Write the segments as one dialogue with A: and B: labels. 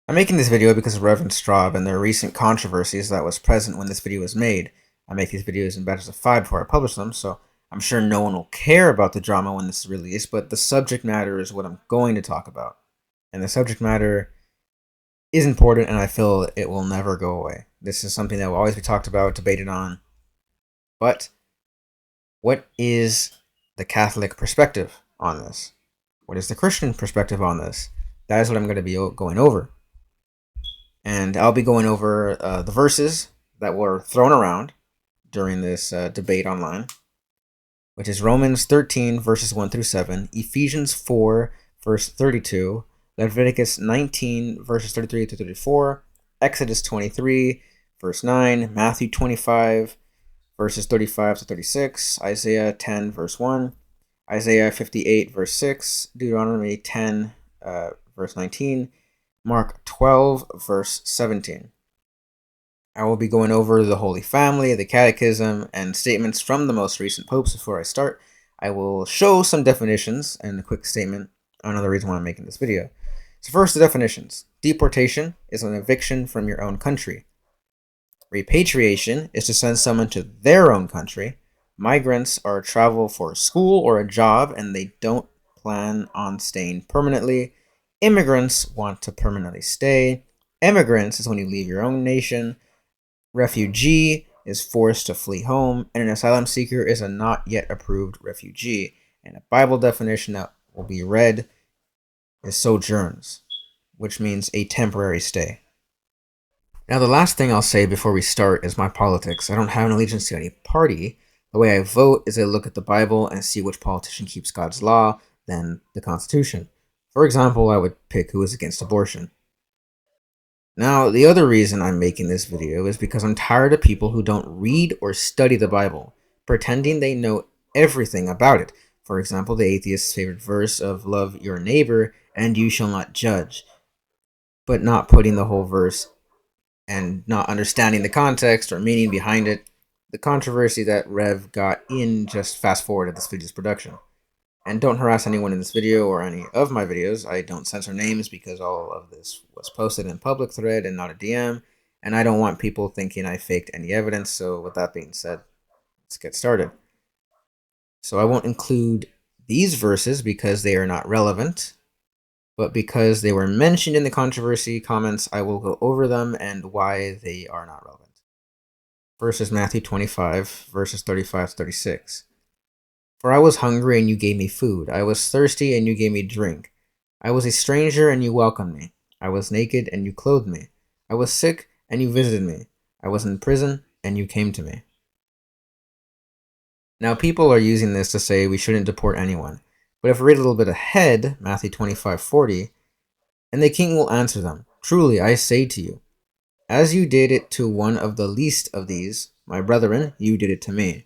A: I'm making this video because of Reverend Straub and the recent controversies that was present when this video was made. I make these videos in batches of 5 before I publish them, so I'm sure no one will care about the drama when this is released, but the subject matter is what I'm going to talk about. And the subject matter is important, and I feel it will never go away. This is something that will always be talked about, debated on. But what is the Catholic perspective on this? What is the Christian perspective on this? That is what I'm going to be going over. And I'll be going over the verses that were thrown around during this debate online, which is Romans 13, verses 1 through 7, Ephesians 4, verse 32, Leviticus 19, verses 33 to 34, Exodus 23, verse 9, Matthew 25, verses 35 to 36, Isaiah 10, verse 1, Isaiah 58, verse 6, Deuteronomy 10, verse 19, Mark 12, verse 17. I will be going over the Holy Family, the Catechism, and statements from the most recent popes before I start. I will show some definitions and a quick statement on another reason why I'm making this video. So first, the definitions. Deportation is an eviction from your own country. Repatriation is to send someone to their own country. Migrants are travel for school or a job and they don't plan on staying permanently. Immigrants want to permanently stay. Emigrants is when you leave your own nation. Refugee is forced to flee home. And an asylum seeker is a not yet approved refugee. And a Bible definition that will be read is sojourns, which means a temporary stay. Now, the last thing I'll say before we start is my politics. I don't have an allegiance to any party. The way I vote is I look at the Bible and see which politician keeps God's law, then the Constitution. For example, I would pick who is against abortion. Now, the other reason I'm making this video is because I'm tired of people who don't read or study the Bible, pretending they know everything about it. For example, the atheist's favorite verse of love your neighbor and you shall not judge, but not putting the whole verse and not understanding the context or meaning behind it. The controversy that Rev got in just fast forwarded this video's production. And don't harass anyone in this video or any of my videos. I don't censor names because all of this was posted in public thread and not a DM. And I don't want people thinking I faked any evidence. So with that being said, let's get started. So I won't include these verses because they are not relevant. But because they were mentioned in the controversy comments, I will go over them and why they are not relevant. First is Matthew 25, verses 35 to 36. For I was hungry, and you gave me food. I was thirsty, and you gave me drink. I was a stranger, and you welcomed me. I was naked, and you clothed me. I was sick, and you visited me. I was in prison, and you came to me. Now, people are using this to say we shouldn't deport anyone. But if we read a little bit ahead, Matthew 25:40, and the king will answer them, truly I say to you, as you did it to one of the least of these, my brethren, you did it to me.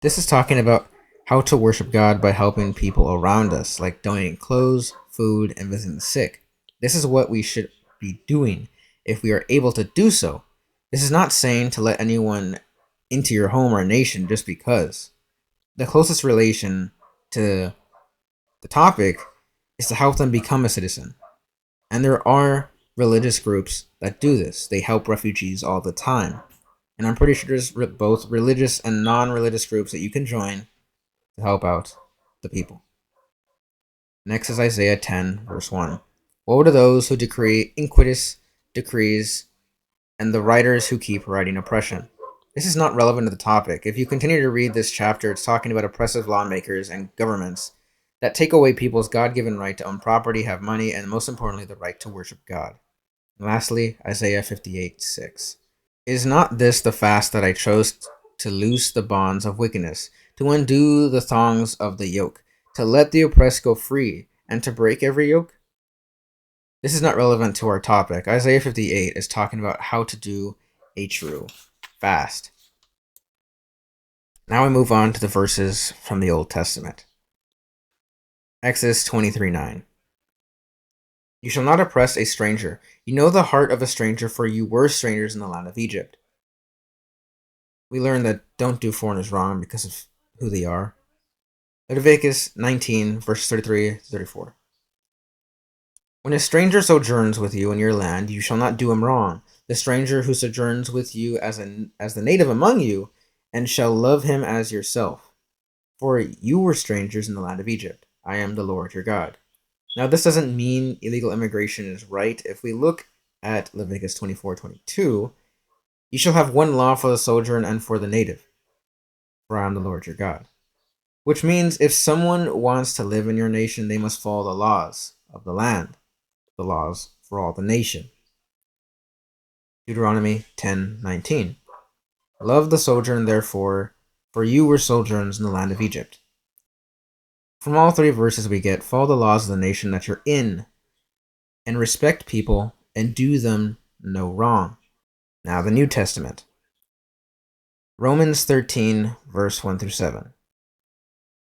A: This is talking about how to worship God by helping people around us, like donating clothes, food, and visiting the sick. This is what we should be doing if we are able to do so. This is not saying to let anyone into your home or nation just because. The closest relation to the topic is to help them become a citizen. And there are religious groups that do this. They help refugees all the time. And I'm pretty sure there's both religious and non-religious groups that you can join to help out the people. Next is Isaiah 10, verse 1. Woe to those who decree iniquitous decrees and the writers who keep writing oppression. This is not relevant to the topic. If you continue to read this chapter, it's talking about oppressive lawmakers and governments that take away people's God-given right to own property, have money, and most importantly, the right to worship God. And lastly, Isaiah 58:6. Is not this the fast that I chose to loose the bonds of wickedness, to undo the thongs of the yoke, to let the oppressed go free, and to break every yoke? This is not relevant to our topic. Isaiah 58 is talking about how to do a true fast. Now we move on to the verses from the Old Testament. Exodus 23:9. You shall not oppress a stranger. You know the heart of a stranger, for you were strangers in the land of Egypt. We learn that don't do foreigners wrong because of who they are. Leviticus 19, verses 33 to 34. When a stranger sojourns with you in your land, you shall not do him wrong. The stranger who sojourns with you as the native among you, and shall love him as yourself. For you were strangers in the land of Egypt. I am the Lord your God. Now, this doesn't mean illegal immigration is right. If we look at Leviticus 24:22, you shall have one law for the sojourn and for the native, for I am the Lord your God. Which means if someone wants to live in your nation, they must follow the laws of the land, the laws for all the nation. Deuteronomy 10:19. Love the sojourn, therefore, for you were sojourners in the land of Egypt. From all three verses we get, follow the laws of the nation that you're in, and respect people, and do them no wrong. Now the New Testament. Romans 13, verse 1 through 7.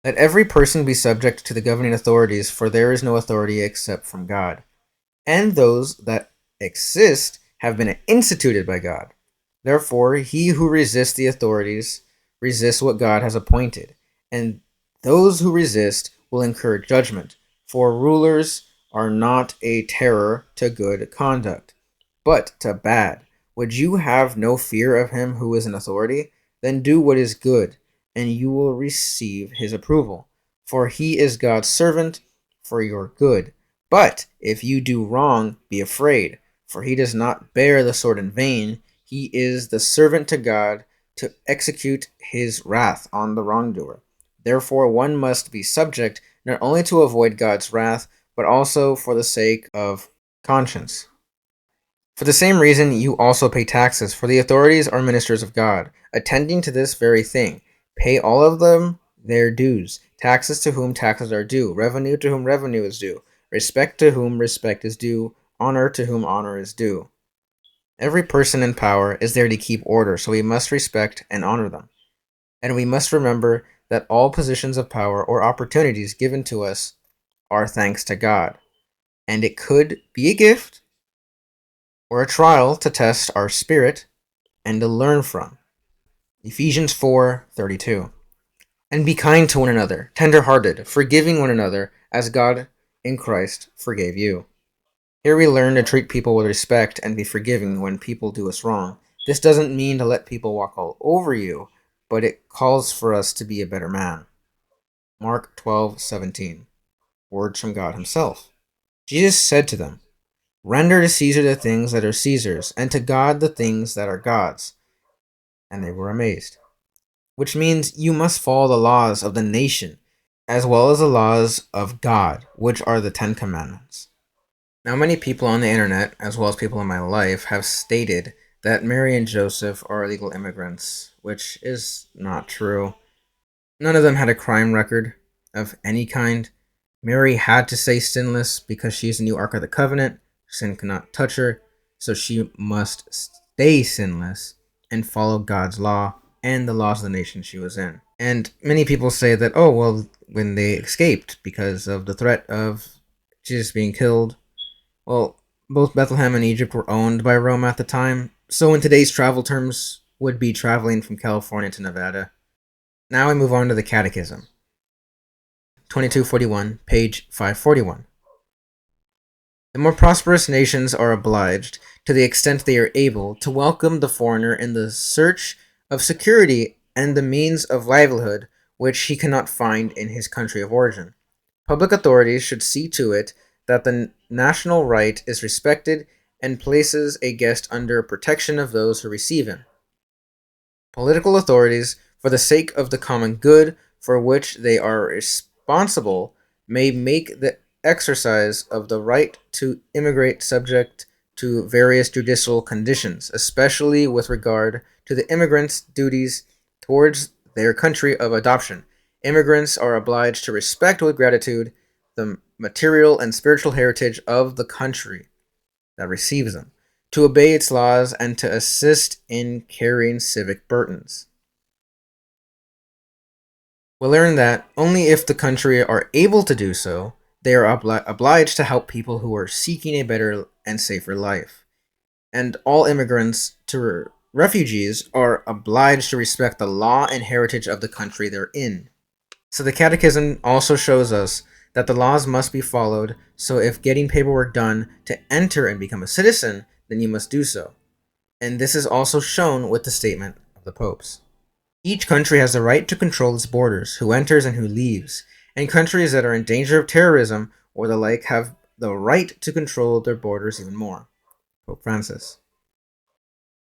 A: Let every person be subject to the governing authorities, for there is no authority except from God. And those that exist have been instituted by God. Therefore, he who resists the authorities resists what God has appointed, and those who resist will incur judgment. For rulers are not a terror to good conduct, but to bad. Would you have no fear of him who is in authority? Then do what is good, and you will receive his approval. For he is God's servant for your good. But if you do wrong, be afraid, for he does not bear the sword in vain. He is the servant to God to execute his wrath on the wrongdoer. Therefore, one must be subject not only to avoid God's wrath, but also for the sake of conscience. For the same reason, you also pay taxes, for the authorities are ministers of God, attending to this very thing. Pay all of them their dues, taxes to whom taxes are due, revenue to whom revenue is due, respect to whom respect is due, honor to whom honor is due. Every person in power is there to keep order, so we must respect and honor them. And we must remember that all positions of power or opportunities given to us are thanks to God. And it could be a gift or a trial to test our spirit and to learn from. Ephesians 4:32. And be kind to one another, tender-hearted, forgiving one another, as God in Christ forgave you. Here we learn to treat people with respect and be forgiving when people do us wrong. This doesn't mean to let people walk all over you, but it calls for us to be a better man. Mark 12:17. Words from God himself. Jesus said to them, render to Caesar the things that are Caesar's, and to God the things that are God's. And they were amazed. Which means you must follow the laws of the nation, as well as the laws of God, which are the Ten Commandments. Now, many people on the internet, as well as people in my life, have stated that Mary and Joseph are illegal immigrants, which is not true. None of them had a crime record of any kind. Mary had to stay sinless because she is the new Ark of the Covenant. Sin cannot touch her, so she must stay sinless and follow God's law and the laws of the nation she was in. And many people say that, oh, well, when they escaped because of the threat of Jesus being killed, well, both Bethlehem and Egypt were owned by Rome at the time, so in today's travel terms, would be traveling from California to Nevada. Now we move on to the Catechism. 2241, page 541. The more prosperous nations are obliged, to the extent they are able, to welcome the foreigner in the search of security and the means of livelihood which he cannot find in his country of origin. Public authorities should see to it that the national right is respected and places a guest under protection of those who receive him. Political authorities, for the sake of the common good for which they are responsible, may make the exercise of the right to immigrate subject to various judicial conditions, especially with regard to the immigrants' duties towards their country of adoption. Immigrants are obliged to respect with gratitude the material and spiritual heritage of the country that receives them, to obey its laws, and to assist in carrying civic burdens. We'll learn that only if the country are able to do so, they are obliged to help people who are seeking a better and safer life. And all immigrants to refugees are obliged to respect the law and heritage of the country they're in. So the Catechism also shows us that the laws must be followed, so if getting paperwork done to enter and become a citizen, then you must do so. And this is also shown with the statement of the popes. Each country has the right to control its borders, who enters and who leaves, and countries that are in danger of terrorism or the like have the right to control their borders even more. Pope Francis.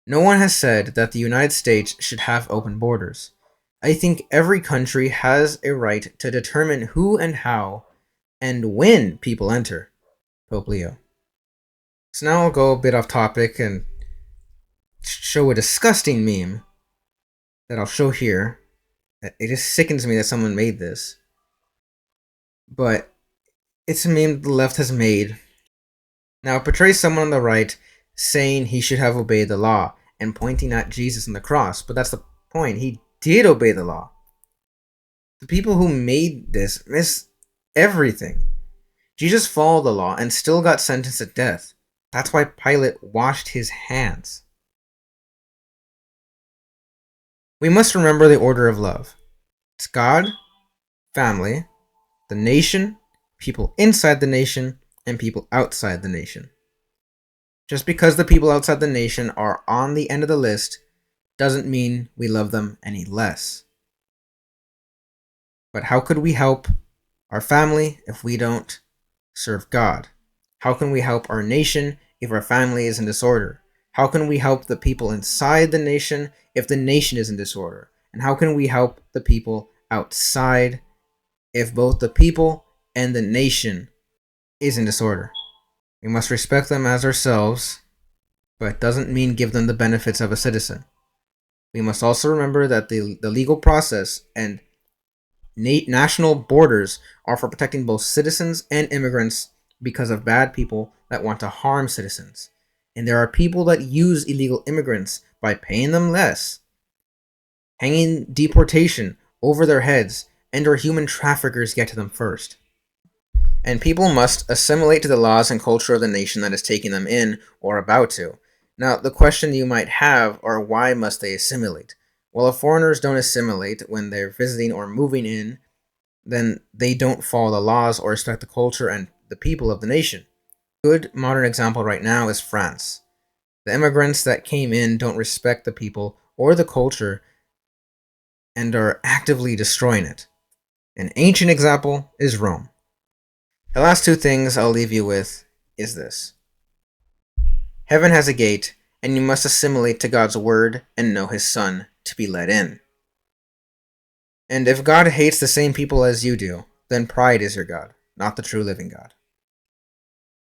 A: No one has said that the United States should have open borders. I think every country has a right to determine who and how and when people enter. Pope Leo. So now I'll go a bit off topic and show a disgusting meme that I'll show here. It just sickens me that someone made this. But it's a meme the left has made. Now it portrays someone on the right saying he should have obeyed the law and pointing at Jesus on the cross. But that's the point. He did obey the law. The people who made this miss everything. Jesus followed the law and still got sentenced to death. That's why Pilate washed his hands. We must remember the order of love. It's God, family, the nation, people inside the nation, and people outside the nation. Just because the people outside the nation are on the end of the list doesn't mean we love them any less. But how could we help our family if we don't serve God? How can we help our nation if our family is in disorder? How can we help the people inside the nation if the nation is in disorder? And how can we help the people outside if both the people and the nation is in disorder? We must respect them as ourselves, but it doesn't mean give them the benefits of a citizen. We must also remember that the legal process and national borders are for protecting both citizens and immigrants because of bad people that want to harm citizens. And there are people that use illegal immigrants by paying them less, hanging deportation over their heads, and our human traffickers get to them first. And people must assimilate to the laws and culture of the nation that is taking them in or about to. Now, the question you might have are why must they assimilate? Well, if foreigners don't assimilate when they're visiting or moving in, then they don't follow the laws or respect the culture and the people of the nation. A good modern example right now is France. The immigrants that came in don't respect the people or the culture and are actively destroying it. An ancient example is Rome. The last two things I'll leave you with is this. Heaven has a gate, and you must assimilate to God's word and know his Son to be let in. And if God hates the same people as you do, then pride is your God, not the true living God.